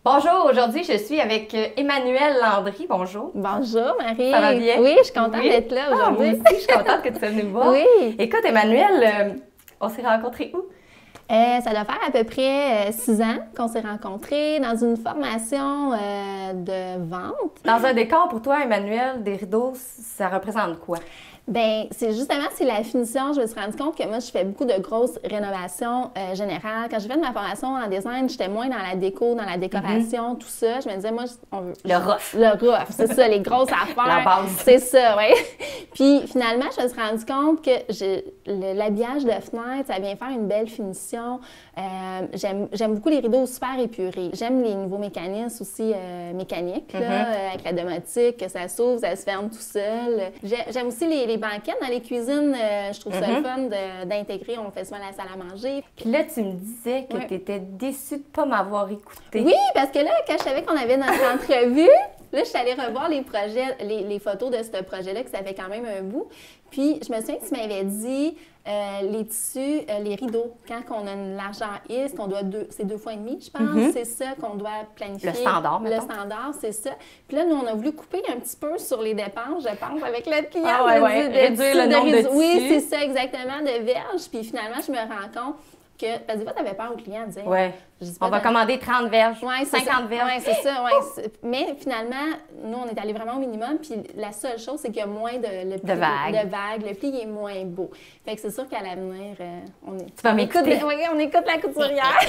Bonjour, aujourd'hui je suis avec Emmanuelle Landry. Bonjour. Bonjour Marie. Ça va bien? Oui, je suis contente d'être là aujourd'hui. Moi aussi, je suis contente que tu sois venue me voir. Oui. Écoute, Emmanuelle, on s'est rencontrés où? Ça doit faire à peu près 6 ans qu'on s'est rencontrés dans une formation de vente. Dans un décor, pour toi, Emmanuelle, des rideaux, ça représente quoi? Bien, c'est la finition. Je me suis rendu compte que moi, je fais beaucoup de grosses rénovations générales. Quand j'ai fait ma formation en design, j'étais moins dans la déco, dans la décoration, tout ça. Je me disais, moi, on veut... Le rough. Le rough, c'est ça, les grosses affaires. La base. C'est ça, oui. Puis finalement, je me suis rendu compte que l'habillage de fenêtre, ça vient faire une belle finition. J'aime beaucoup les rideaux super épurés. J'aime les nouveaux mécanismes aussi mécaniques, là, avec la domotique, que ça s'ouvre, ça se ferme tout seul. J'aime aussi les banquettes dans les cuisines. Je trouve ça le fun d'intégrer. On fait souvent la salle à manger. Puis là, tu me disais que tu étais déçue de ne pas m'avoir écoutée. Oui, parce que là, quand je savais qu'on avait notre entrevue, là, je suis allée revoir les projets, les photos de ce projet-là, que ça fait quand même un bout. Puis, je me souviens que tu m'avais dit les tissus, les rideaux, quand on a une largeur X, qu'on doit c'est 2 fois et demi, je pense. C'est ça qu'on doit planifier. Le standard, mettons. Le standard, c'est ça. Puis là, nous, on a voulu couper un petit peu sur les dépenses, je pense, avec notre client. Ah ouais, réduire le nombre de tissus. Oui, c'est ça, exactement, de verges. Puis finalement, je me rends compte que, parce que des fois, tu avais peur au client de dire... Ouais. On va commander 30 verges, 50 verges. Oui, c'est ça. Ouais. Mais finalement, nous, on est allé vraiment au minimum. Puis la seule chose, c'est qu'il y a moins de vagues. Le pli est moins beau. Fait que c'est sûr qu'à l'avenir, Tu vas m'écouter. Oui, on écoute la couturière.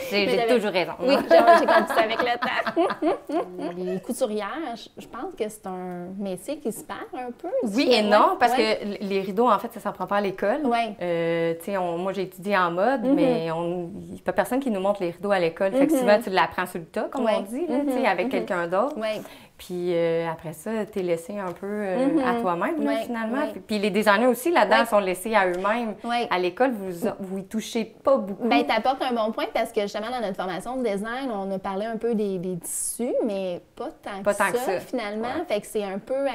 J'ai toujours raison. Oui, j'ai compris ça avec le temps. Les couturières, je pense que c'est un métier qui se perd un peu. Oui et non, parce que les rideaux, en fait, ça s'en prend pas à l'école. Oui. Moi, j'ai étudié en mode, mais il n'y a pas personne qui nous montre les rideaux à l'école. Fait que souvent, tu l'apprends sur le tas, comme on dit, là, avec quelqu'un d'autre. Oui. Puis après ça, tu es laissé un peu à toi-même, là, finalement. Oui. Puis les designers aussi, là-dedans, sont laissés à eux-mêmes. Oui. À l'école, vous y touchez pas beaucoup. Bien, tu apportes un bon point parce que justement, dans notre formation de design, on a parlé un peu des tissus, mais pas tant que ça, finalement. Ouais. Fait que c'est un peu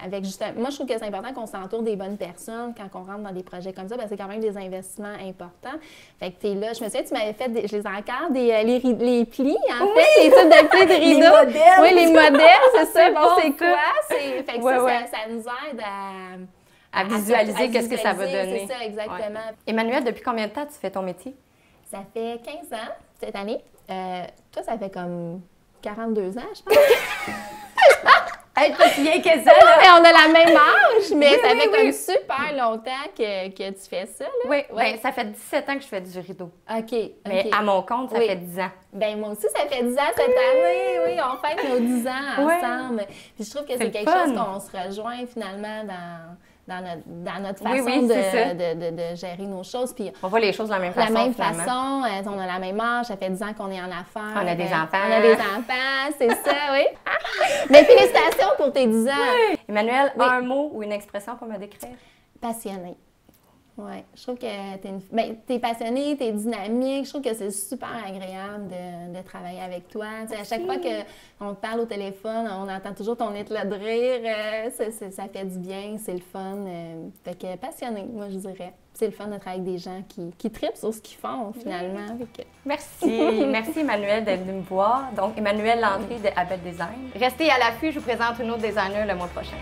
avec justement... Moi, je trouve que c'est important qu'on s'entoure des bonnes personnes quand on rentre dans des projets comme ça, parce que c'est quand même des investissements importants. Fait que tu es là. Je me souviens, tu m'avais fait, je les encadre, les plis, en fait, les types de plis de rideaux. Les modèles. Oui, les modèles, c'est ça. Bon, c'est quoi? Fait que ça nous aide à visualiser qu'est-ce que ça va donner. C'est ça, exactement. Ouais. Emmanuelle, depuis combien de temps tu fais ton métier? Ça fait 15 ans cette année. Toi, ça fait comme 42 ans, je pense. Hey, pas si bien que ça, là! Mais on a la même âge, mais ça fait comme super longtemps que tu fais ça, là. Oui, ben, ça fait 17 ans que je fais du rideau. OK. Mais à mon compte, ça fait 10 ans. Bien, moi aussi, ça fait 10 ans cette année. Oui, on fête nos 10 ans ensemble. Puis je trouve que c'est quelque chose qu'on se rejoint finalement dans notre façon de gérer nos choses. Puis on voit les choses de la même façon. On a la même âge, ça fait 10 ans qu'on est en affaires. On a des enfants. On a des enfants, c'est ça, oui. Mais félicitations pour tes 10 ans. Oui. Emmanuelle, un mot ou une expression pour me décrire? Passionnée. Oui, je trouve que t'es passionnée, t'es dynamique. Je trouve que c'est super agréable de travailler avec toi. T'sais, à chaque fois qu'on te parle au téléphone, on entend toujours ton éclat de rire. Ça fait du bien, c'est le fun. Fait que passionnée, moi, je dirais. C'est le fun de travailler avec des gens qui trippent sur ce qu'ils font, finalement. Merci. Merci, Emmanuelle, d'être venue me voir. Donc, Emmanuelle Landry de Abel Design. Restez à l'affût, je vous présente une autre designer le mois prochain.